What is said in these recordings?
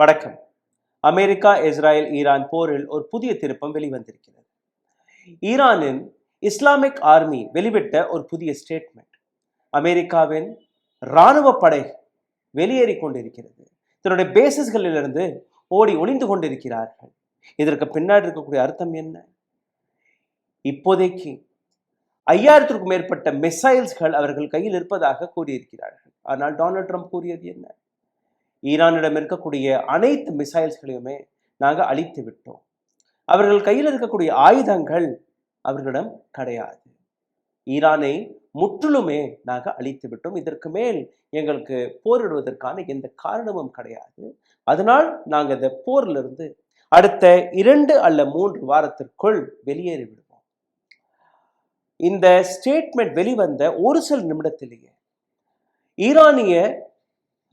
வணக்கம். America, Israel, Iran போரில் ஒரு புதிய திருப்பம் வெளிவந்திருக்கிறது. ஈரானின் இஸ்லாமிக் ஆர்மி வெளிவிட்ட ஒரு புதிய ஸ்டேட்மெண்ட். அமெரிக்காவின் இராணுவ படை வெளியேறி கொண்டிருக்கிறது. தன்னுடைய பேசஸ்களிலிருந்து ஓடி ஒளிந்து கொண்டிருக்கிறார்கள். இதற்கு பின்னாடி இருக்கக்கூடிய அர்த்தம் என்ன? இப்போதைக்கு 5000க்கும் மேற்பட்ட மிசைல்ஸ்கள் அவர்கள் கையில் இருப்பதாக கூறியிருக்கிறார்கள். ஆனால் டொனால்ட் ட்ரம்ப் கூறியது என்ன? ஈரானிடம் இருக்கக்கூடிய அனைத்து மிசைல்ஸ்களையுமே நாங்கள் அழித்து விட்டோம். அவர்கள் கையில் இருக்கக்கூடிய ஆயுதங்கள் அவர்களிடம் கிடையாது. ஈரானை முற்றிலுமே நாங்கள் அழித்து விட்டோம். இதற்கு மேல் எங்களுக்கு போரிடுவதற்கான எந்த காரணமும் கிடையாது. அதனால் நாங்கள் இந்த போரிலிருந்து அடுத்த 2 அல்ல 3 வாரத்திற்குள் வெளியேறி விடுவோம். இந்த ஸ்டேட்மெண்ட் வெளிவந்த ஒரு சில நிமிடத்திலேயே ஈரானிய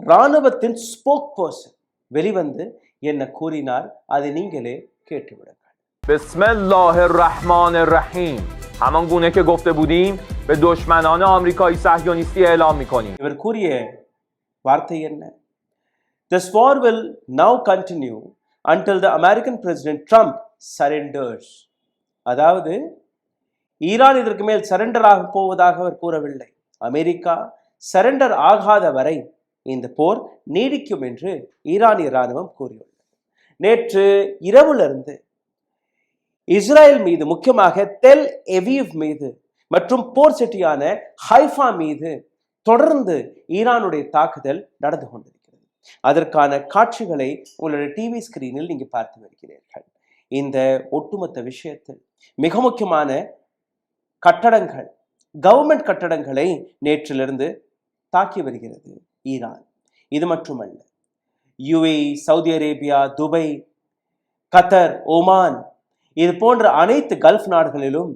இராணுவத்தின் ஸ்போக் பர்சன் வெளிவந்து என்ன கூறினார், அதை நீங்களே கேட்டுவிடுங்கள். பிஸ்மில்லாஹிர் ரஹ்மானிர் ரஹீம். همان گونه که گفته بودیم به دشمنان آمریکایی صهیونیستی اعلام می‌کنیم. இவர் கூறிய வார்த்தை என்ன? This war will now continue until the American President Trump surrenders. அதாவது ஈரான் இதற்கு மேல் சரண்டர் ஆக போவதாக அவர் கூறவில்லை. அமெரிக்கா சரண்டர் ஆகாத வரை இந்த போர் நீடிக்கும் என்று ஈரானிய இராணுவம் கூறியுள்ளது. நேற்று இரவிலிருந்து இஸ்ரேல் மீது, முக்கியமாக தெல் எவீவ் மீது மற்றும் போர் சிட்டியான ஹைஃபா மீது தொடர்ந்து ஈரானுடைய தாக்குதல் நடந்து கொண்டிருக்கிறது. அதற்கான காட்சிகளை உங்களுடைய டிவி ஸ்கிரீனில் நீங்க பார்த்து வருகிறீர்கள். இந்த ஒட்டுமொத்த விஷயத்தில் மிக முக்கியமான கட்டடங்கள், கவர்மெண்ட் கட்டடங்களை நேற்றிலிருந்து தாக்கி வருகிறது ஈரான். இது மட்டுமல்ல, யுஏஇ, சவுதி அரேபியா, துபை, கத்தர், ஓமான், இது போன்ற அனைத்து கல்ஃப் நாடுகளிலும்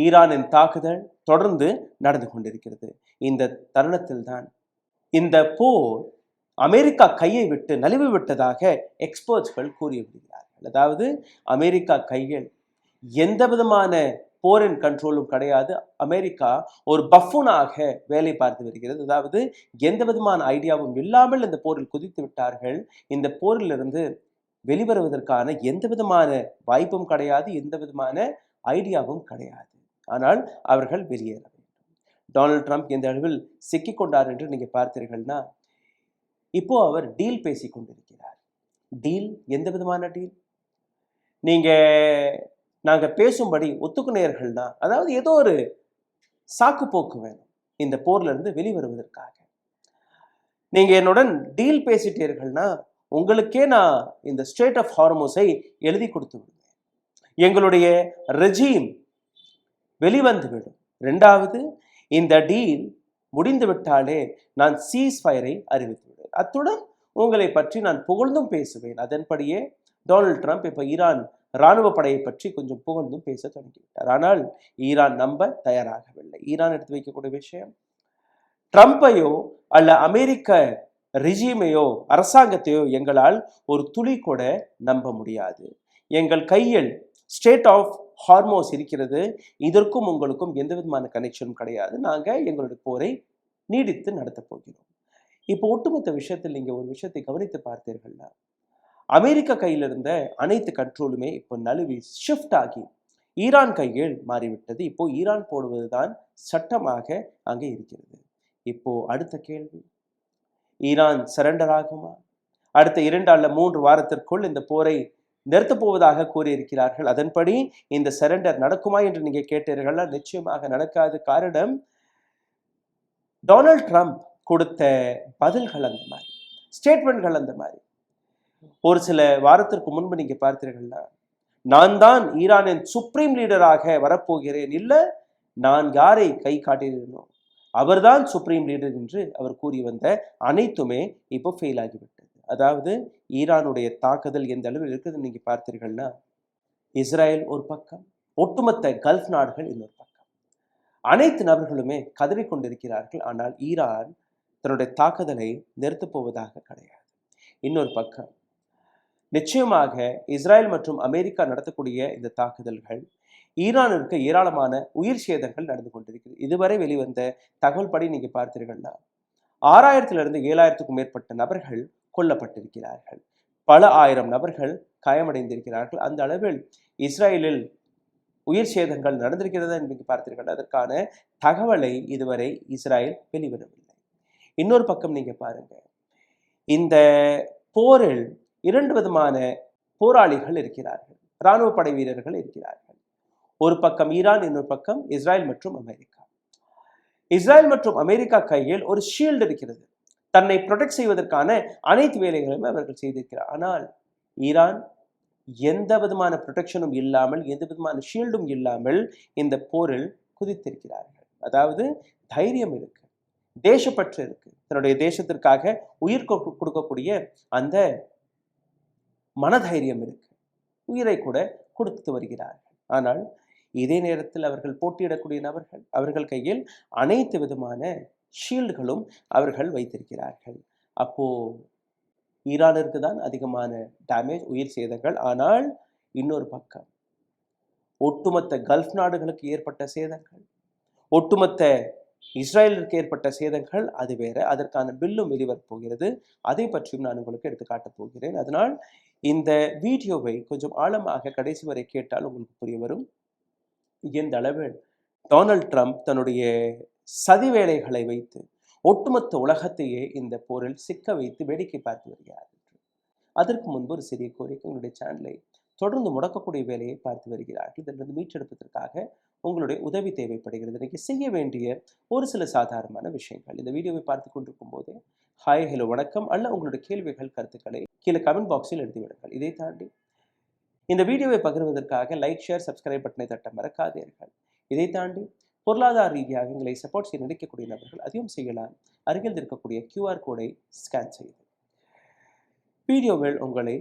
ஈரானின் தாக்குதல் தொடர்ந்து நடந்து கொண்டிருக்கிறது. இந்த தருணத்தில் தான் இந்த போர் அமெரிக்கா கையை விட்டு நழுவி விட்டதாக எக்ஸ்பர்ட்ஸ்கள் கூறி வருகிறார்கள். அதாவது அமெரிக்கா கையில் எந்த விதமான போரின் கண்ட்ரோலும் கிடையாது. அமெரிக்கா ஒரு பஃபூனாக வேலை பார்த்து வருகிறது. அதாவது எந்த விதமான ஐடியாவும் இல்லாமல் இந்த போரில் குதித்து விட்டார்கள். இந்த போரிலிருந்து வெளிவருவதற்கான எந்த விதமான வாய்ப்பும் கிடையாது, எந்த விதமான ஐடியாவும் கிடையாது. ஆனால் அவர்கள் வெளியேற வேண்டும். டொனால்ட் ட்ரம்ப் எந்த அளவில் சிக்கிக்கொண்டார் என்று நீங்க பார்த்தீர்கள்னா, இப்போ அவர் டீல் பேசி கொண்டிருக்கிறார். டீல், எந்த விதமான டீல்? நாங்கள் பேசும்படி ஒத்துக்குனீர்கள்னா, அதாவது ஏதோ ஒரு சாக்கு போக்கு வேணும் இந்த போர்ல இருந்து வெளிவருவதற்காக. நீங்க என்னுடன் டீல் பேசிட்டீர்கள்னா உங்களுக்கே நான் இந்த ஸ்ட்ரெய்ட் ஆஃப் ஹார்மோஸை எழுதி கொடுத்து விடுவேன். எங்களுடைய ரெஜீம் வெளிவந்து விடும். 2வது, இந்த டீல் முடிந்து விட்டாலே நான் சீஸ் ஃபயரை அறிவித்து விடுவேன். அத்துடன் உங்களை பற்றி நான் புகழ்ந்தும் பேசுவேன். அதன்படியே டொனால்ட் ட்ரம்ப் இப்போ ஈரான் இராணுவ படையை பற்றி கொஞ்சம் புகழ்ந்தும் பேச தொடங்கிவிட்டார். ஆனால் ஈரான் நம்ப தயாராகவில்லை. ஈரான் எடுத்து வைக்கக்கூடிய விஷயம், ட்ரம்பையோ அல்ல அமெரிக்க ரிஜிமையோ அரசாங்கத்தையோ எங்களால் ஒரு துளி கூட நம்ப முடியாது. எங்கள் கையில் ஸ்ட்ரெய்ட் ஆஃப் ஹார்மோஸ் இருக்கிறது. இதற்கும் உங்களுக்கும் எந்த விதமான கனெக்ஷனும் கிடையாது. நாங்கள் எங்களுடைய போரை நீடித்து நடத்த போகிறோம். இப்போ ஒட்டுமொத்த விஷயத்தில் நீங்க ஒரு விஷயத்தை கவனித்து பார்த்தீர்கள்னா, அமெரிக்கா கையில் இருந்த அனைத்து கண்ட்ரோலுமே இப்போ நழுவி ஷிஃப்ட் ஆகி ஈரான் கையில் மாறிவிட்டது. இப்போ ஈரான் போடுவதுதான் சட்டமாக அங்கே இருக்கிறது. இப்போ அடுத்த கேள்வி, ஈரான் சரண்டர் ஆகுமா? அடுத்த 2 அல்ல 3 வாரத்திற்குள் இந்த போரை நிறுத்தப் போவதாக கூறியிருக்கிறார்கள். அதன்படி இந்த சரண்டர் நடக்குமா என்று நீங்க கேட்டீர்கள்னா, நிச்சயமாக நடக்காது. காரணம், டொனால்ட் ட்ரம்ப் கொடுத்த பதில்கள் அந்த மாதிரி, ஸ்டேட்மெண்ட்கள் அந்த மாதிரி. ஒரு சில வாரத்திற்கு முன்பு நீங்க பார்த்தீர்கள்னா, நான் தான் ஈரானின் சுப்ரீம் லீடராக வரப்போகிறேன், இல்ல நான் யாரை கை காட்டினோ அவர்தான் சுப்ரீம் லீடர் என்று அவர் கூறி வந்த அனைத்துமே இப்போ ஃபெயில் ஆகிவிட்டது. அதாவது ஈரானுடைய தாக்குதல் எந்த அளவில் இருக்குது நீங்க பார்த்தீர்கள்னா, இஸ்ரேல் ஒரு பக்கம், ஒட்டுமொத்த கல்ஃப் நாடுகள் இன்னொரு பக்கம், அனைத்து நபர்களுமே கதறிக்கொண்டிருக்கிறார்கள். ஆனால் ஈரான் தன்னுடைய தாக்குதலை நிறுத்தப் போவதாக கிடையாது. இன்னொரு பக்கம், நிச்சயமாக இஸ்ரேல் மற்றும் அமெரிக்கா நடத்தக்கூடிய இந்த தாக்குதல்கள் ஈரானிற்கு ஏராளமான உயிர் சேதங்கள் நடந்து கொண்டிருக்கிறது. இதுவரை வெளிவந்த தகவல் படி நீங்க பார்த்தீர்கள்னா, 6000 to 7000க்கும் மேற்பட்ட நபர்கள் கொல்லப்பட்டிருக்கிறார்கள். பல ஆயிரம் நபர்கள் காயமடைந்திருக்கிறார்கள். அந்த அளவில் இஸ்ரேலில் உயிர் சேதங்கள் நடந்திருக்கிறதா என்று பார்த்தீர்கள். அதற்கான தகவலை இதுவரை இஸ்ரேல் வெளிவிடவில்லை. இன்னொரு பக்கம் நீங்க பாருங்க, இந்த போரில் 2 விதமான போராளிகள் இருக்கிறார்கள், இராணுவ படை வீரர்கள் இருக்கிறார்கள். ஒரு பக்கம் ஈரான், இன்னொரு பக்கம் இஸ்ரேல் மற்றும் அமெரிக்கா. இஸ்ரேல் மற்றும் அமெரிக்கா கையில் ஒரு ஷீல்டு இருக்கிறது. தன்னை ப்ரொடெக்ட் செய்வதற்கான அனைத்து வேலைகளையும் அவர்கள் செய்திருக்கிறார். ஆனால் ஈரான் எந்த விதமான ப்ரொடெக்ஷனும் இல்லாமல், எந்த விதமான ஷீல்டும் இல்லாமல் இந்த போரில் குதித்திருக்கிறார்கள். அதாவது தைரியம் இருக்கு, தேசப்பற்று இருக்கு, தன்னுடைய தேசத்திற்காக உயிர் கொடுக்கக்கூடிய அந்த மனதைரியம் இருக்கு, உயிரை கூட கொடுத்து வருகிறார்கள். ஆனால் இதே நேரத்தில் அவர்கள் போட்டியிடக்கூடிய நபர்கள், அவர்கள் கையில் அனைத்து விதமான ஷீல்டுகளும் அவர்கள் வைத்திருக்கிறார்கள். அப்போ ஈரானிற்கு தான் அதிகமான டேமேஜ், உயிர் சேதங்கள். ஆனால் இன்னொரு பக்கம் ஒட்டுமொத்த கல்ஃப் நாடுகளுக்கு ஏற்பட்ட சேதங்கள், ஒட்டுமொத்த இஸ்ரேலுக்கு ஏற்பட்ட சேதங்கள் அது வேற. அதற்கான பில்லும் வெளிவரப் போகிறது. அதை பற்றியும் நான் உங்களுக்கு எடுத்து காட்டப் போகிறேன். அதனால் இந்த வீடியோவை கொஞ்சம் ஆழமாக கடைசி வரை கேட்டால் உங்களுக்கு புரிய வரும் எந்த அளவில் டொனால்ட் ட்ரம்ப் தன்னுடைய சதி வேலைகளை வைத்து ஒட்டுமொத்த உலகத்தையே இந்த போரில் சிக்க வைத்து வேடிக்கை பார்த்து வருகிறார். அதற்கு முன்பு ஒரு சிறிய கோரிக்கை, உங்களுடைய சேனலை தொடர்ந்து முடக்கக்கூடிய வேலையை பார்த்து வருகிறார்கள். இதிலிருந்து மீட்டெடுப்பதற்காக உங்களுடைய உதவி தேவைப்படுகிறது. இன்னைக்கு செய்ய வேண்டிய ஒரு சில சாதாரணமான விஷயங்கள். இந்த வீடியோவை பார்த்து கொண்டிருக்கும் போதே ஹாய், ஹலோ, வணக்கம் அல்ல உங்களுடைய கேள்விகள், கருத்துக்களை கீழே கமெண்ட் பாக்ஸில் எழுதிவிடுங்கள். இதை தாண்டி இந்த வீடியோவை பகிர்வதற்காக லைக், ஷேர், சப்ஸ்கிரைப் பட்டனை தட்ட மறக்காதீர்கள். இதை தாண்டி பொருளாதார ரீதியாக எங்களை சப்போர்ட் செய்ய நினைக்கக்கூடிய நபர்கள் அதையும் செய்யலாம். அருகில் இருக்கக்கூடிய QR கோடை ஸ்கேன் செய்து வீடியோவில் உங்களை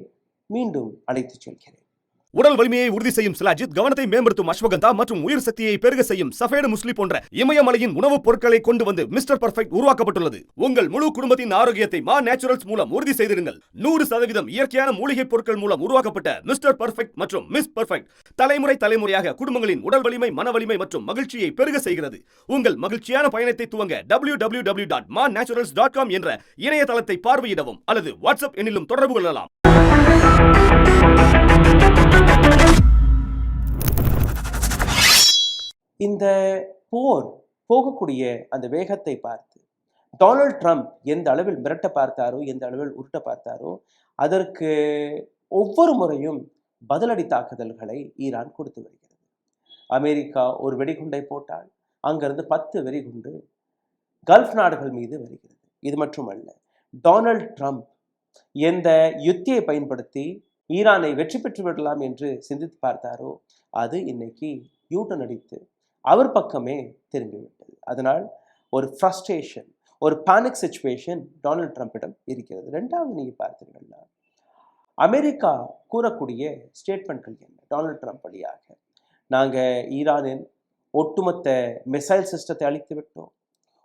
மீண்டும் அழைத்துச் செல்கிறேன். உடல் வலிமையை உறுதி செய்யும் சிலாஜித், கவனத்தை மேம்படுத்தும் அஸ்வகந்தா மற்றும் உயிர் சக்தியை பெருக செய்யும் சஃபேடு முஸ்லி போன்ற இமயமலையின் உணவுப் பொருட்களை கொண்டு வந்து மிஸ்டர் பர்ஃபெக்ட் உருவாக்கப்பட்டுள்ளது. உங்கள் முழு குடும்பத்தின் ஆரோக்கியத்தை மா நேச்சுரல்ஸ் மூலம் உறுதி செய்திருங்கள். 100% இயற்கையான மூலிகைப் பொருட்கள் மூலம் உருவாக்கப்பட்ட மிஸ்டர் பர்ஃபெக்ட் மற்றும் மிஸ் பர்ஃபெக்ட் தலைமுறையாக குடும்பங்களின் உடல் வலிமை, மன வலிமை மற்றும் மகிழ்ச்சியை பெருக செய்கிறது. உங்கள் மகிழ்ச்சியான பயணத்தை துவங்க www.mannaturals.com என்ற இணையதளத்தை பார்வையிடவும் அல்லது வாட்ஸ்அப் எண்ணிலும் தொடர்பு கொள்ளலாம். இந்த போர் போகக்கூடிய அந்த வேகத்தை பார்த்து டொனால்ட் ட்ரம்ப் எந்த அளவில் மிரட்ட பார்த்தாரோ, எந்த அளவில் உருட்ட பார்த்தாரோ, அதற்கு ஒவ்வொரு முறையும் பதிலடி தாக்குதல்களை ஈரான் கொடுத்து வருகிறது. அமெரிக்கா ஒரு வெடிகுண்டை போட்டால் அங்கிருந்து 10 வெடிகுண்டு கல்ஃப் நாடுகள் மீது வருகிறது. இது மட்டுமல்ல, டொனால்ட் ட்ரம்ப் எந்த யுத்தியை பயன்படுத்தி ஈரானை வெற்றி பெற்று விடலாம் என்று சிந்தித்து பார்த்தாரோ, அது இன்னைக்கு யூட்டன் அடித்து அவர் பக்கமே திரும்பிவிட்டது. அதனால் ஒரு ஃப்ரஸ்ட்ரேஷன், ஒரு பேனிக் சிச்சுவேஷன் டொனால்ட் ட்ரம்பிடம் இருக்கிறது. ரெண்டாவது நீங்க பார்த்தீங்கன்னா, அமெரிக்கா கூறக்கூடிய ஸ்டேட்மெண்ட்கள் என்ன? டொனால்ட் ட்ரம்ப் வழியாக நாங்கள் ஈரானின் ஒட்டுமொத்த மிசைல் சிஸ்டத்தை அழித்து விட்டோம்,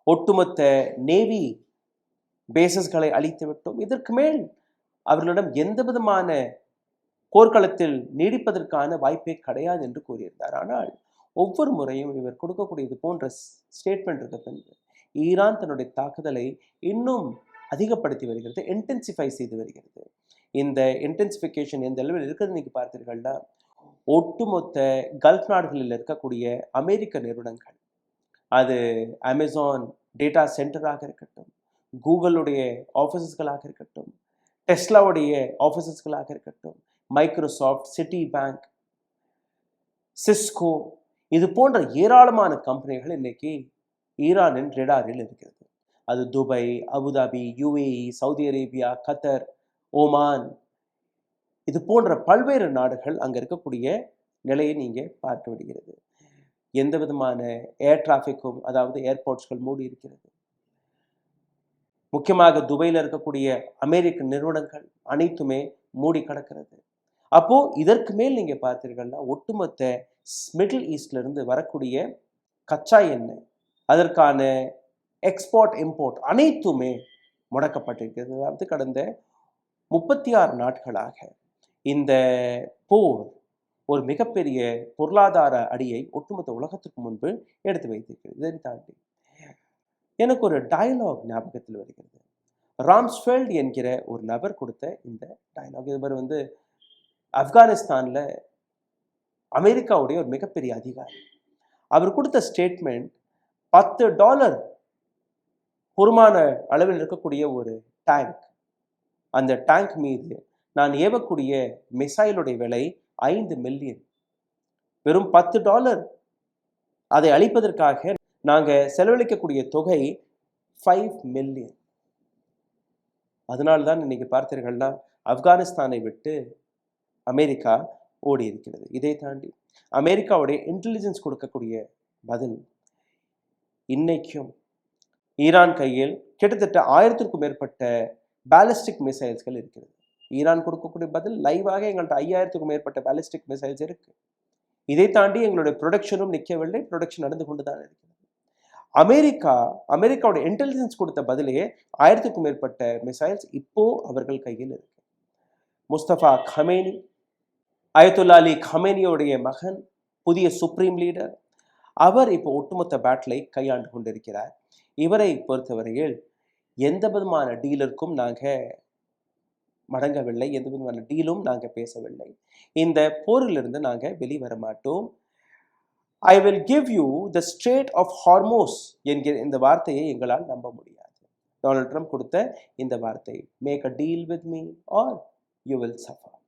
ஒட்டுமொத்த நேவி பேசஸ்களை அழித்து விட்டோம், இதற்கு மேல் அவர்களிடம் எந்த விதமான போர்க்களத்தில் நீடிப்பதற்கான வாய்ப்பே கிடையாது என்று கூறியிருந்தார். ஆனால் ஒவ்வொரு முறையும் இவர் கொடுக்கக்கூடிய இது போன்ற ஸ்டேட்மெண்ட் இருக்க பின்பு ஈரான் தன்னுடைய தாக்குதலை இன்னும் அதிகப்படுத்தி வருகிறது, இன்டென்சிஃபை செய்து வருகிறது. இந்த இன்டென்சிஃபிகேஷன் எந்த அளவில் இருக்கிறது நீங்க பார்த்தீர்கள்னா, ஒட்டுமொத்த கல்ஃப் நாடுகளில் இருக்கக்கூடிய அமெரிக்க நிறுவனங்கள், அது அமேசான் டேட்டா சென்டராக இருக்கட்டும், கூகுளுடைய ஆஃபீஸஸ்களாக இருக்கட்டும், டெஸ்லாவுடைய ஆஃபீஸஸ்களாக இருக்கட்டும், மைக்ரோசாஃப்ட், சிட்டி பேங்க், சிஸ்கோ, இது போன்ற ஏராளமான கம்பெனிகள் இன்னைக்கு ஈரானின் ரேடாரில் இருக்கிறது. அது Dubai, Abu Dhabi, UAE, Saudi Arabia, கத்தர், ஓமான், இது போன்ற பல்வேறு நாடுகள் அங்கே இருக்கக்கூடிய நிலையை நீங்க பார்க்க விடுகிறது. எந்த விதமான ஏர் டிராஃபிக்கும், அதாவது ஏர்போர்ட்ஸ்கள் மூடி இருக்கிறது. முக்கியமாக துபாயில் இருக்கக்கூடிய அமெரிக்க நிறுவனங்கள் அனைத்துமே மூடி கிடக்கிறது. அப்போ இதற்கு மேல் நீங்க பார்த்தீர்கள்னா, ஒட்டுமொத்த மிடில் ஈஸ்ட்ல இருந்து வரக்கூடிய கச்சா எண்ணெய், அதற்கான எக்ஸ்போர்ட் இம்போர்ட் அனைத்துமே முடக்கப்பட்டிருக்கிறது. அதாவது கடந்த 36 நாட்களாக இந்த போர் ஒரு மிகப்பெரிய பொருளாதார அடியை ஒட்டுமொத்த உலகத்துக்கு முன்பு எடுத்து வைத்திருக்கிறது. இதை தாண்டி எனக்கு ஒரு டயலாக் ஞாபகத்தில் வருகிறது. ராம்ஸ்ஃபெல்ட் என்கிற ஒரு நபர் கொடுத்த இந்த டயலாக். இவர் வந்து ஆப்கானிஸ்தான்ல அமெரிக்காவுடைய ஒரு மிகப்பெரிய அதிகாரி. அவர் கொடுத்த ஸ்டேட்மெண்ட், $10 பொறுமான அளவில் இருக்கக்கூடிய ஒரு டேங்க், அந்த டேங்க் மீது நான் ஏவக்கூடிய மிசைலுடைய விலை $5 மில்லியன். வெறும் $10 அதை அளிப்பதற்காக நாங்கள் செலவழிக்கக்கூடிய தொகை $5 மில்லியன். அதனால்தான் இன்னைக்கு பார்த்தீர்கள்னா ஆப்கானிஸ்தானை விட்டு அமெரிக்கா ஓடி இருக்கிறது. இதை தாண்டி அமெரிக்காவுடைய இன்டெலிஜென்ஸ் கொடுக்கக்கூடிய பதில், இன்னைக்கும் ஈரான் கையில் கிட்டத்தட்ட 1000க்கும் மேற்பட்ட பேலிஸ்டிக் மிசைல்ஸ்கள் இருக்கிறது. ஈரான் கொடுக்கக்கூடிய பதில் லைவாக எங்கள்கிட்ட 5000க்கும் மேற்பட்ட பேலிஸ்டிக் மிசைல்ஸ் இருக்கு. இதை தாண்டி எங்களுடைய ப்ரொடக்ஷனும் நிற்கவில்லை, ப்ரொடக்ஷன் நடந்து கொண்டு தான் இருக்கிறது. அமெரிக்காவுடைய இன்டெலிஜென்ஸ் கொடுத்த பதிலே 1000க்கும் மேற்பட்ட மிசைல்ஸ் இப்போ அவர்கள் கையில் இருக்கு. முஸ்தபா கமேனி, அயத்துல்லா அலி கமேனியோடைய மகன், புதிய சுப்ரீம் லீடர், அவர் இப்போ ஒட்டுமொத்த பேட்டிலை கையாண்டு கொண்டிருக்கிறார். இவரை பொறுத்தவரையில் எந்த விதமான டீலருக்கும் நாங்கள் மடங்கவில்லை, எந்த விதமான டீலும் நாங்கள் பேசவில்லை, இந்த போரிலிருந்து நாங்கள் வெளிவர மாட்டோம். I will give you the strait of Hormuz என்கிற இந்த வார்த்தையை எங்களால் நம்ப முடியாது. டொனால்ட் ட்ரம்ப் கொடுத்த இந்த வார்த்தை, make a deal with me or you will suffer.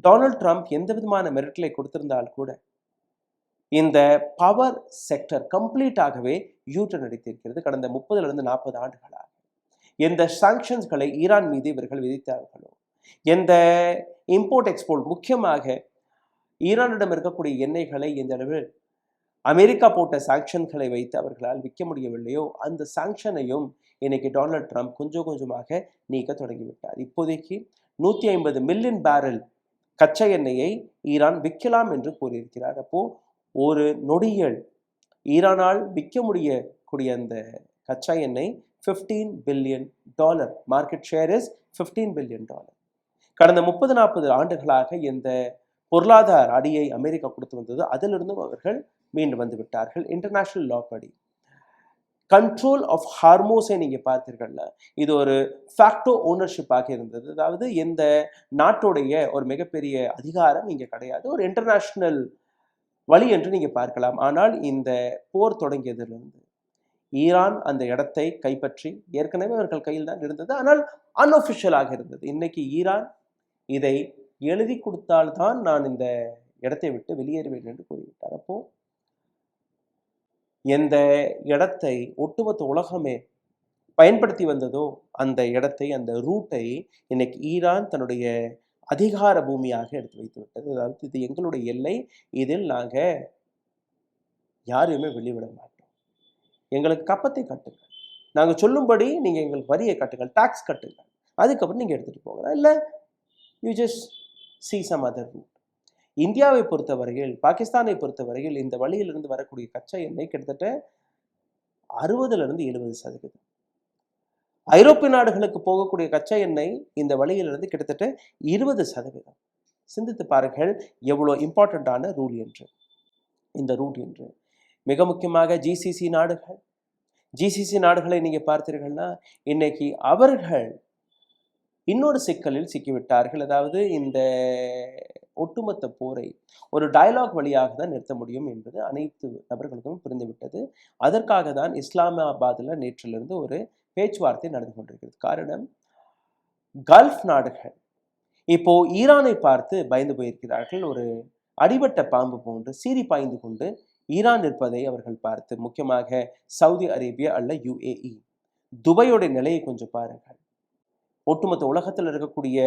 Donald Trump எந்த விதமான மிரட்டலை கொடுத்திருந்தால் கூட இந்த பவர் செக்டர் கம்ப்ளீட்டாகவே யூட்டன் அடித்திருக்கிறது. கடந்த 30 to 40 ஆண்டுகளாக எந்த சாங்ஷன்ஸ்களை ஈரான் மீது இவர்கள் விதித்தார்களோ, எந்த இம்போர்ட் எக்ஸ்போர்ட், முக்கியமாக ஈரானிடம் இருக்கக்கூடிய எண்ணெய்களை எந்த அளவில் அமெரிக்கா போட்ட சாங்ஷன்களை வைத்து அவர்களால் விற்க முடியவில்லையோ, அந்த சாங்ஷனையும் இன்னைக்கு டொனால்ட் ட்ரம்ப் கொஞ்சம் கொஞ்சமாக நீக்க தொடங்கிவிட்டார். இப்போதைக்கு 150 மில்லியன் பேரல் கச்சா எண்ணெயை ஈரான் விற்கலாம் என்று கூறியிருக்கிறார். அப்போ ஒரு நொடியில் ஈரானால் விற்க முடியக்கூடிய அந்த கச்சா எண்ணெய் $15 billion. Market share is $15 billion. கடந்த 30-40 ஆண்டுகளாக எந்த பொருளாதார அடியை அமெரிக்கா கொடுத்து வந்தது, அதிலிருந்தும் அவர்கள் மீண்டு வந்து விட்டார்கள். இன்டர்நேஷனல் லா படி கண்ட்ரோல் ஆஃப் ஹார்மோஸை நீங்கள் பார்த்தீர்கள்னா இது ஒரு ஃபேக்டோ ஓனர்ஷிப்பாக இருந்தது. அதாவது எந்த நாட்டுடைய ஒரு மிகப்பெரிய அதிகாரம் இங்கே கிடையாது, ஒரு இன்டர்நேஷ்னல் வழி என்று நீங்கள் பார்க்கலாம். ஆனால் இந்த போர் தொடங்கியதிலிருந்து ஈரான் அந்த இடத்தை கைப்பற்றி, ஏற்கனவே அவர்கள் கையில் தான் இருந்தது, ஆனால் அன்அஃபிஷியலாக இருந்தது. இன்னைக்கு ஈரான் இதை எழுதி கொடுத்தால்தான் நான் இந்த இடத்தை விட்டு வெளியேறுவேன் என்று கூறிவிட்டார். அப்போ எந்த இடத்தை ஒட்டுமொத்த உலகமே பயன்படுத்தி வந்ததோ அந்த இடத்தை, அந்த ரூட்டை இன்னைக்கு ஈரான் தன்னுடைய அதிகார பூமியாக எடுத்து வைத்து விட்டது. அதாவது இது எங்களுடைய எல்லை, இதில் நாங்கள் யாரையுமே வெளிவிட மாட்டோம், எங்களுக்கு கப்பத்தை கட்டுங்கள், நாங்கள் சொல்லும்படி நீங்கள் எங்களுக்கு வரியை கட்டுங்கள், டாக்ஸ் கட்டுங்கள், அதுக்கப்புறம் நீங்கள் எடுத்துகிட்டு போகலாம், இல்லை you just see some other route. இந்தியாவை பொறுத்தவரையில், பாகிஸ்தானை பொறுத்தவரையில் இந்த வழியிலிருந்து வரக்கூடிய கச்சா எண்ணெய் கிட்டத்தட்ட 60-70%. ஐரோப்பிய நாடுகளுக்கு போகக்கூடிய கச்சா எண்ணெய் இந்த வழியிலிருந்து கிட்டத்தட்ட 20%. சிந்தித்து பாருங்கள் எவ்வளோ இம்பார்ட்டண்ட்டான ரூல் என்று, இந்த ரூட் என்று. மிக முக்கியமாக ஜிசிசி நாடுகளை நீங்கள் பார்த்தீர்கள்னா இன்னைக்கு அவர்கள் இன்னொரு சிக்கலில் சிக்கிவிட்டார்கள். அதாவது இந்த ஒட்டுமொத்த போரை ஒரு டயலாக் வழியாக தான் நிறுத்த முடியும் என்பது அனைத்து நபர்களுக்கும் புரிந்துவிட்டது. அதற்காக தான் இஸ்லாமாபாத்தில் நேற்றிலிருந்து ஒரு பேச்சுவார்த்தை நடந்து கொண்டிருக்கிறது. காரணம், கல்ஃப் நாடுகள் இப்போ ஈரானை பார்த்து பயந்து போயிருக்கிறார்கள். ஒரு அடிபட்ட பாம்பு போன்று சீறி பாய்ந்து கொண்டு ஈரான் இருப்பதை அவர்கள் பார்த்து, முக்கியமாக சவுதி அரேபியா அல்ல UAE, துபாயோடைய நிலையை கொஞ்சம் பாருங்கள். ஒட்டுமொத்த உலகத்தில் இருக்கக்கூடிய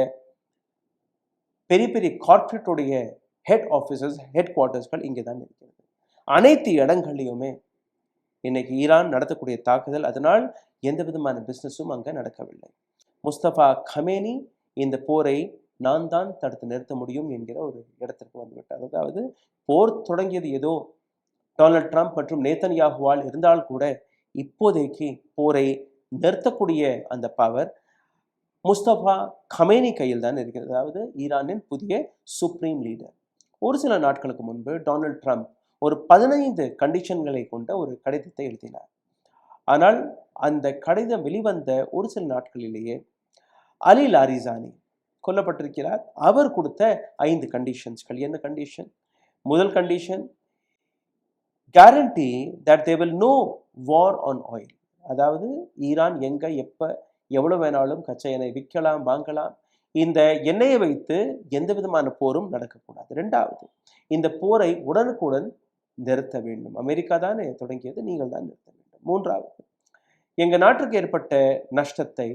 பெரிய பெரிய கார்ப்பரேட்டுடைய ஹெட் ஆஃபீஸஸ், ஹெட் குவார்ட்டர்ஸ்கள் இங்கே தான் இருக்கிறது. அனைத்து இடங்கள்லையுமே இன்னைக்கு ஈரான் நடத்தக்கூடிய தாக்குதல், அதனால் எந்த விதமான பிஸ்னஸும் அங்கே நடக்கவில்லை. முஸ்தபா கமேனி இந்த போரை நான் தான் தடுத்து நிறுத்த முடியும் என்கிற ஒரு இடத்திற்கு வந்துவிட்டார். அதாவது போர் தொடங்கியது ஏதோ டொனால்ட் ட்ரம்ப் மற்றும் நேத்தன்யாகுவால் இருந்தால் கூட இப்போதைக்கு போரை நிறுத்தக்கூடிய அந்த பவர் முஸ்தபா கமேனி கையில் தான் இருக்கிறது. அதாவது ஈரானின் புதிய சுப்ரீம் லீடர். ஒரு சில நாட்களுக்கு முன்பு டொனால்ட் ட்ரம்ப் ஒரு 15 கண்டிஷன்களை கொண்ட ஒரு கடிதத்தை எழுதினார். ஆனால் அந்த கடிதம் வெளிவந்த ஒரு சில நாட்களிலேயே அலி லாரிசானி கொல்லப்பட்டிருக்கிறார். அவர் கொடுத்த 5 கண்டிஷன்ஸ்கள். என்ன கண்டிஷன்? முதல் condition, guarantee that they will no war on oil. அதாவது ஈரான் எங்க எப்ப எவ்வளவு வேணாலும் கச்சா எண்ணெய் விற்கலாம், வாங்கலாம். இந்த எண்ணெயை வைத்து எந்த விதமான போரும் நடக்கக்கூடாது. இரண்டாவது, இந்த போரை உடனுக்குடன் நிறுத்த வேண்டும். அமெரிக்கா தானே தொடங்கியது, நீங்கள் தான் நிறுத்த வேண்டும். மூன்றாவது, எங்க நாட்டுக்கு ஏற்பட்ட நஷ்டத்தை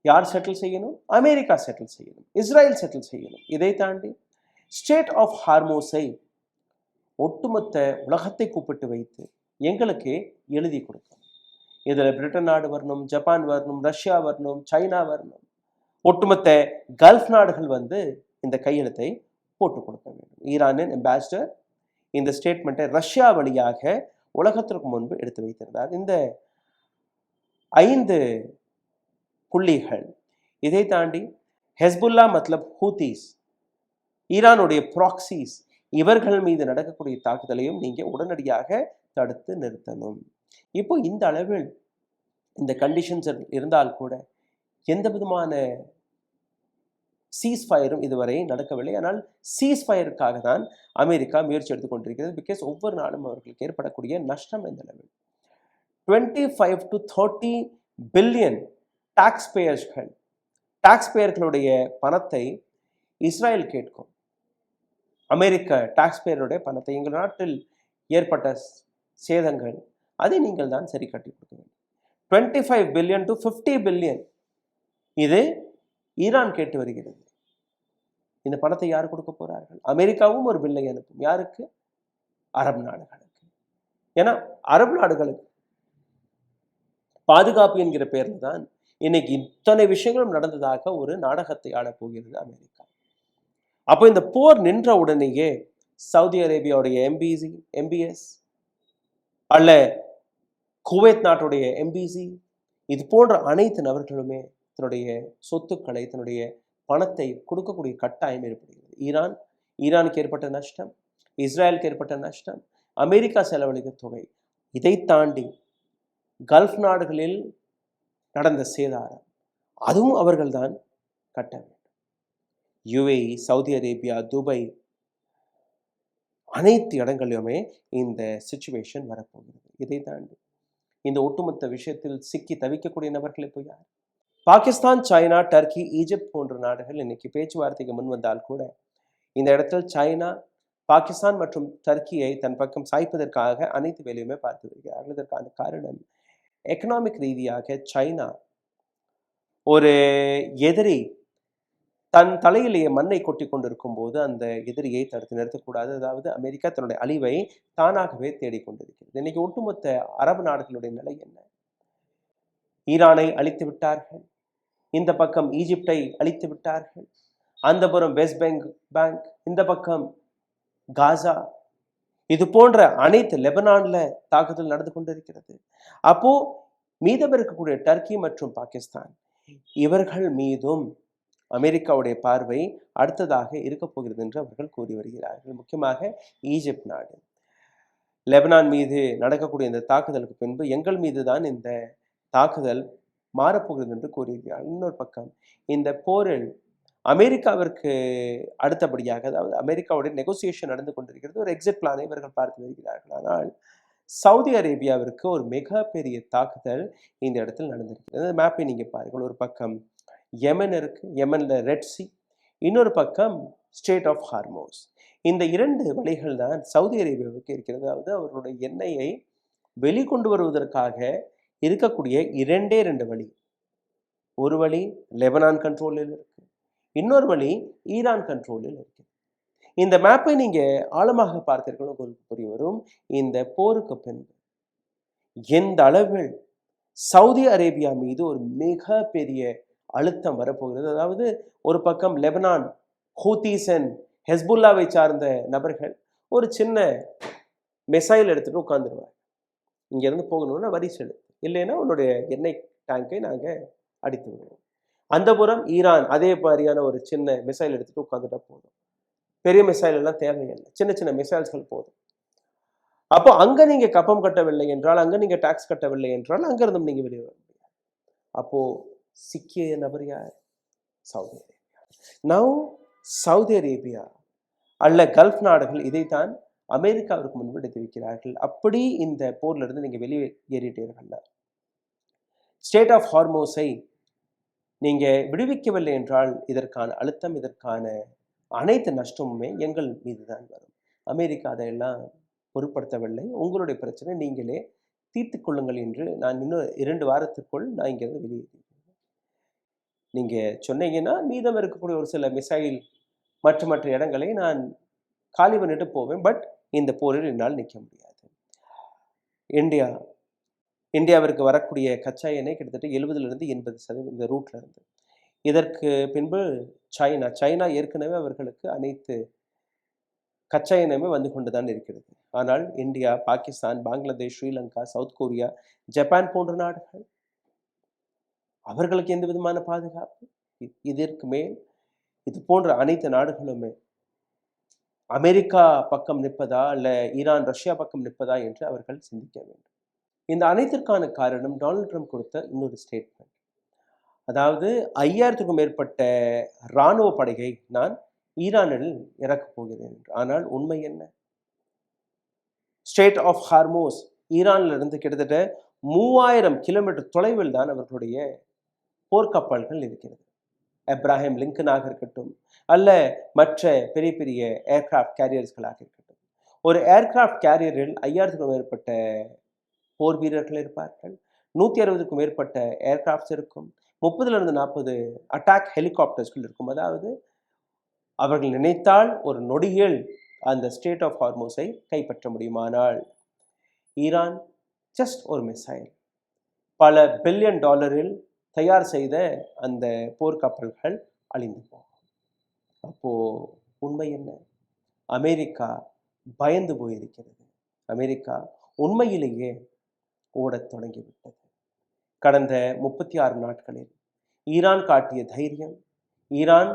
யார் செட்டில் செய்யணும்? அமெரிக்கா செட்டில் செய்யணும், இஸ்ரேல் செட்டில் செய்யணும். இதை தாண்டி ஸ்டேட் ஆஃப் ஹார்மோஸை ஒட்டுமொத்த உலகத்தை கூப்பிட்டு வைத்து எங்களுக்கு எழுதி கொடுக்கணும். இதில் பிரிட்டன் நாடு வரணும், ஜப்பான் வரணும், ரஷ்யா வரணும், சைனா வரணும். ஒட்டுமொத்த கல்ஃப் நாடுகள் இந்த கையெழுத்தை போட்டு கொடுக்க வேண்டும். ஈரானின் அம்பாசிடர் இந்த ஸ்டேட்மெண்ட்டை ரஷ்யா வழியாக உலகத்திற்கு முன்பு எடுத்து வைத்திருந்தார். இந்த 5 புள்ளிகள். இதை தாண்டி ஹெஸ்புல்லா மத்லப் ஹூதீஸ், ஈரானுடைய ப்ராக்சிஸ், இவர்கள் மீது நடக்கக்கூடிய தாக்குதலையும் நீங்க உடனடியாக தடுத்து நிறுத்தணும். இப்போ இந்த அளவில் இந்த கண்டிஷன்ஸ் இருந்தால் கூட எந்த விதமான சீஸ்ஃபயரும் இதுவரை நடக்கவில்லை. ஆனால் சீஸ்ஃபயருக்காக தான் அமெரிக்கா முயற்சி எடுத்துக் கொண்டிருக்கிறது. பிகாஸ் ஒவ்வொரு நாளும் அவர்களுக்கு ஏற்படக்கூடிய நஷ்டம் இந்த அளவில் 25 to 30 பில்லியன் டாக்ஸ்பேயர்களுடைய பணத்தை இஸ்ரேல் கேட்கும். அமெரிக்க டாக்ஸ்பேயருடைய பணத்தை, எங்கள் நாட்டில் ஏற்பட்ட சேதங்கள், அதை நீங்கள் தான் சரி கட்டி கொடுக்க வேண்டும். 25 பில்லியன் to 50 பில்லியன் இது ஈரான் கேட்டு வருகிறது. இந்த பணத்தை யார் கொடுக்க போறார்கள்? அமெரிக்காவும் ஒரு பில்லை அனுப்பும். யாருக்கு? அரபு நாடுகளுக்கு. ஏன்னா அரபு நாடுகளுக்கு பாதுகாப்பு என்கிற பேர்ல தான் இன்னைக்கு இத்தனை விஷயங்களும் நடந்ததாக ஒரு நாடகத்தை ஆடப்போகிறது அமெரிக்கா. அப்போ இந்த போர் நின்ற உடனேயே சவுதி அரேபியாவுடைய எம்பிஎஸ் அல்ல குவைத் நாட்டுடைய எம்பிசி, இது போன்ற அனைத்து நபர்களுமே தன்னுடைய சொத்துக்களை, தன்னுடைய பணத்தை கொடுக்கக்கூடிய கட்டாயம் ஏற்படுகிறது. ஈரானுக்கு ஏற்பட்ட நஷ்டம், இஸ்ரேலுக்கு ஏற்பட்ட நஷ்டம், அமெரிக்கா செலவழித்த தொகை, இதை தாண்டி கல்ஃப் நாடுகளில் நடந்த சேதாரம், அதுவும் அவர்கள்தான் கட்ட வேண்டும். யுஏஇ, சவுதி அரேபியா, துபாய், அனைத்து இடங்களிலுமே இந்த சிச்சுவேஷன் வரப்போகிறது. இதை தாண்டி இந்த ஒட்டுமொத்த விஷயத்தில் சிக்கி தவிக்கக்கூடிய நபர்கள் இப்போ யார்? பாகிஸ்தான், சைனா, டர்க்கி, ஈஜிப்ட் போன்ற நாடுகள் இன்னைக்கு பேச்சுவார்த்தைக்கு முன் வந்தால் கூட இந்த இடத்தில் சைனா, பாகிஸ்தான் மற்றும் டர்க்கியை தன் பக்கம் சாய்ப்பதற்காக அனைத்து வேலையுமே பார்த்து வருகிறார்கள். இதற்கான காரணம், எக்கனாமிக் ரீதியாக சைனா ஒரு எதிரி தன் தலையிலேயே மண்ணை கொட்டி கொண்டிருக்கும் போது அந்த எதிரியை தடுத்து நிறுத்தக்கூடாது. அதாவது அமெரிக்கா தன்னுடைய அழிவை தானாகவே தேடிக்கொண்டிருக்கிறது. இன்னைக்கு ஒட்டுமொத்த அரபு நாடுகளுடைய நிலை என்ன? ஈரானை அழித்து விட்டார்கள், இந்த பக்கம் ஈஜிப்டை அழித்து விட்டார்கள், அந்த புறம் வெஸ்ட் பேங்க், இந்த பக்கம் காசா, இது போன்ற அனைத்து லெபனான்ல தாக்குதல் நடந்து கொண்டிருக்கிறது. அப்போ மீதம் இருக்கக்கூடிய டர்க்கி மற்றும் பாகிஸ்தான், இவர்கள் மீதும் அமெரிக்காவுடைய பார்வை அடுத்ததாக இருக்க போகிறது என்று அவர்கள் கூறி வருகிறார்கள். முக்கியமாக ஈஜிப்ட் நாடு லெபனான் மீது நடக்கக்கூடிய இந்த தாக்குதலுக்கு பின்பு எங்கள் மீது தான் இந்த தாக்குதல் மாறப்போகிறது என்று கூறுகிறார்கள். இன்னொரு பக்கம் இந்த போரில் அமெரிக்காவிற்கு அடுத்தபடியாக, அதாவது அமெரிக்காவுடைய நெகோசியேஷன் நடந்து கொண்டிருக்கிறது, ஒரு எக்ஸிட் பிளானை இவர்கள் பார்த்து வருகிறார்கள். ஆனால் சவுதி அரேபியாவிற்கு ஒரு மிகப்பெரிய தாக்குதல் இந்த இடத்தில் நடந்திருக்கிறது. மேப்பை நீங்க பாருங்கள். ஒரு பக்கம் யெமன் இருக்கு, யெமன்ல ரெட் சி, இன்னொரு பக்கம் ஸ்டேட் ஆஃப் ஹார்மோஸ். இந்த 2 வழிகள் தான் சவுதி அரேபியாவுக்கு இருக்கிறது. அதாவது அவர்களுடைய எண்ணெயை வெளிக்கொண்டு வருவதற்காக இருக்கக்கூடிய 2 வழி. ஒரு வழி லெபனான் கண்ட்ரோலில் இருக்கு, இன்னொரு வழி ஈரான் கண்ட்ரோலில் இருக்கு. இந்த மேப்பை நீங்க ஆழமாக பார்த்தீர்கள் உங்களுக்கு புரிய வரும். இந்த போருக்கு பின்பு எந்த அளவில் சவுதி அரேபியா மீது ஒரு மிக பெரிய அழுத்தம் வரப்போகிறது. அதாவது ஒரு பக்கம் லெபனான் ஹூதீஸ் அண்ட் ஹெஸ்புல்லாவை சார்ந்த நபர்கள் ஒரு சின்ன மிசைல் எடுத்துட்டு உட்காந்துருவாங்க. இங்கேருந்து போகணும்னா வரி செலுத்து, இல்லைன்னா உன்னுடைய எண்ணெய் டேங்கை நாங்கள் அடித்து விடுவோம். அந்த புறம் ஈரான் அதே மாதிரியான ஒரு சின்ன மிசைல் எடுத்துட்டு உட்காந்துட்டா போதும். பெரிய மிசைல் எல்லாம் தேவையில்லை, சின்ன சின்ன மிசைல்ஸ்கள் போதும். அப்போ அங்க நீங்க கப்பம் கட்டவில்லை என்றால், அங்க நீங்க டாக்ஸ் கட்டவில்லை என்றால் அங்க இருந்தும் நீங்க வெளியே வர முடியாது. அப்போ சிக்கிய நபர் யார்? Saudi Arabia. Now Saudi Arabia அல்ல கல்ஃப் நாடுகள் இதைத்தான் அமெரிக்காவிற்கு முன்பெடுத்து வைக்கிறார்கள். அப்படி இந்த போர்ல இருந்து நீங்க வெளியேறிட்டீர்கள், ஸ்டேட் ஆஃப் ஹார்மோஸை நீங்க விடுவிக்கவில்லை என்றால் இதற்கான அழுத்தம், இதற்கான அனைத்து நஷ்டமுமே எங்கள் மீது தான் வரும். அமெரிக்கா அதையெல்லாம் பொருட்படுத்தவில்லை. உங்களுடைய பிரச்சனை நீங்களே தீர்த்து கொள்ளுங்கள் என்று நான் இன்னும் 2 வாரத்திற்குள் நான் இங்கிருந்து வெளியேறேன். நீங்க சொன்னீங்கன்னா மீதம் இருக்கக்கூடிய ஒரு சில மிசைல் மற்ற இடங்களை நான் காலி பண்ணிட்டு போவேன். பட் இந்த போரில் என்னால் நிற்க முடியாது. இந்தியாவிற்கு வரக்கூடிய கச்சா எண்ணெய் கிட்டத்தட்ட 70% 80% இந்த ரூட்ல இருந்து. இதற்கு பின்பு சைனா ஏற்கனவே அவர்களுக்கு அனைத்து கச்சா எண்ணெயுமே வந்து கொண்டுதான் இருக்கிறது. ஆனால் India, Pakistan, Bangladesh, Sri Lanka, south Korea, Japan போன்ற நாடுகள் அவர்களுக்கு எந்த விதமான பாதுகாப்பு? இதற்கு மேல் இது போன்ற அனைத்து நாடுகளுமே அமெரிக்கா பக்கம் நிற்பதா அல்ல ஈரான் ரஷ்யா பக்கம் நிற்பதா என்று அவர்கள் சிந்திக்க வேண்டும். இந்த அனைத்திற்கான காரணம் டொனால்ட் ட்ரம்ப் கொடுத்த இன்னொரு ஸ்டேட்மெண்ட். அதாவது 5000க்கும் மேற்பட்ட இராணுவ படையை நான் ஈரானில் இறக்கப் போகிறேன் என்று. ஆனால் உண்மை என்ன? ஸ்ட்ரெய்ட் ஆஃப் ஹார்மோஸ் ஈரானில் இருந்து கிட்டத்தட்ட 3000 கிலோமீட்டர் தொலைவில் தான் அவர்களுடைய போர்க்கப்பல்கள் இருக்கிறது. எப்ராஹிம் லிங்கனாக இருக்கட்டும் அல்ல மற்ற பெரிய பெரிய ஏர்கிராஃப்ட் கேரியர்ஸ்களாக இருக்கட்டும். ஒரு ஏர்கிராஃப்ட் கேரியரில் 5000க்கும் மேற்பட்ட போர் வீரர்கள் இருப்பார்கள். 160க்கும் மேற்பட்ட ஏர்கிராஃப்ட்ஸ் இருக்கும். 30லிருந்து 40 அட்டாக் ஹெலிகாப்டர்ஸ்கள் இருக்கும். அதாவது அவர்கள் நினைத்தால் ஒரு நொடியில் அந்த ஸ்டேட் ஆஃப் ஹார்மோஸை கைப்பற்ற முடியுமானால் ஈரான் ஜஸ்ட் ஒரு மிசைல் பல $1 பில்லியன் தயார் செய்த அந்த போர்க்கப்பல்கள் அழிந்து போகும். அப்போ உண்மை என்ன? அமெரிக்கா பயந்து போயிருக்கிறது. அமெரிக்கா உண்மையிலேயே ஓடத் தொடங்கிவிட்டது. கடந்த 36 நாட்களில் ஈரான் காட்டிய தைரியம், ஈரான்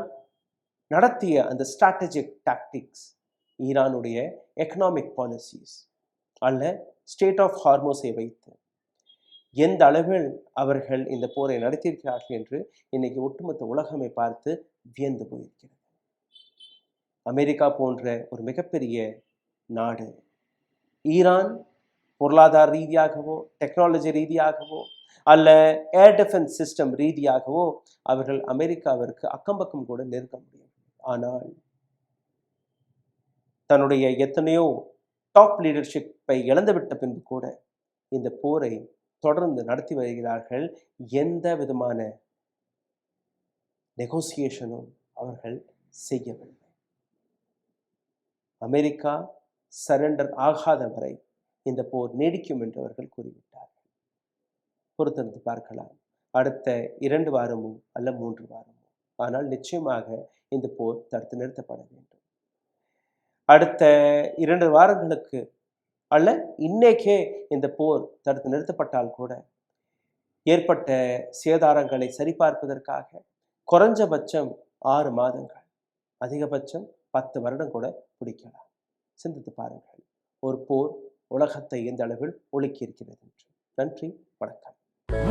நடத்திய அந்த ஸ்ட்ராட்டஜிக் டாக்டிக்ஸ், ஈரானுடைய எக்கனாமிக் பாலிசிஸ் அல்ல ஸ்டேட் ஆஃப் ஹார்மோஸை வைத்து எந்த அளவில் அவர்கள் இந்த போரை நடத்தியிருக்கிறார்கள் என்று இன்னைக்கு ஒட்டுமொத்த உலகமே பார்த்து வியந்து போயிருக்கிறது. அமெரிக்கா போன்ற ஒரு மிகப்பெரிய நாடு ஈரான் பொருளாதார ரீதியாகவோ டெக்னாலஜி ரீதியாகவோ அல்ல ஏர் டிஃபென்ஸ் சிஸ்டம் ரீதியாகவோ அவர்கள் அமெரிக்காவிற்கு அக்கம்பக்கம் கூட நெருங்க முடியும். ஆனால் தன்னுடைய எத்தனையோ டாப் லீடர்ஷிப்பை இழந்துவிட்ட பின்பு கூட இந்த போரை தொடர்ந்து நடத்தி வருகிறார்கள். எந்த விதமான நெகோசியேஷனும் அவர்கள் செய்யவில்லை. அமெரிக்கா சரண்டர் ஆகாத வரை இந்த போர் நீடிக்கும் என்று அவர்கள் கூறிவிட்டார்கள். பொறுத்திருந்து பார்க்கலாம், அடுத்த 2 வாரமோ அல்ல 3 வாரமோ. ஆனால் நிச்சயமாக இந்த போர் தடுத்து நிறுத்தப்பட வேண்டும். அடுத்த 2 வாரங்களுக்கு அல்ல இன்னைக்கே இந்த போர் தடுத்து நிறுத்தப்பட்டால் கூட ஏற்பட்ட சேதாரங்களை சரிபார்ப்பதற்காக குறைஞ்சபட்சம் 6 மாதங்கள், அதிகபட்சம் 10 வருடம் கூட பிடிக்கலாம். சிந்தித்து பாருங்கள், ஒரு போர் உலகத்தை எந்த அளவில் ஒழுக்கி இருக்கிறது என்று. நன்றி, வணக்கம்.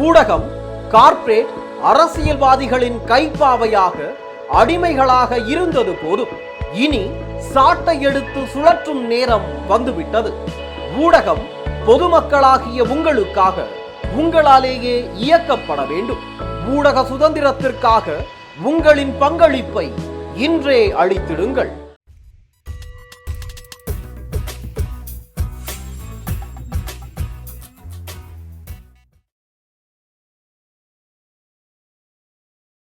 ஊடகம் கார்ப்பரேட் அரசியல்வாதிகளின் கைப்பாவையாக அடிமைகளாக இருந்தது போதும். இனி சாட்டை எடுத்து சுழற்றும் நேரம் வந்துவிட்டது. ஊடகம் பொதுமக்களாகிய உங்களுக்காக உங்களாலேயே இயக்கப்பட வேண்டும். ஊடக சுதந்திரத்திற்காக உங்களின் பங்களிப்பை இன்றே அளித்திடுங்கள்.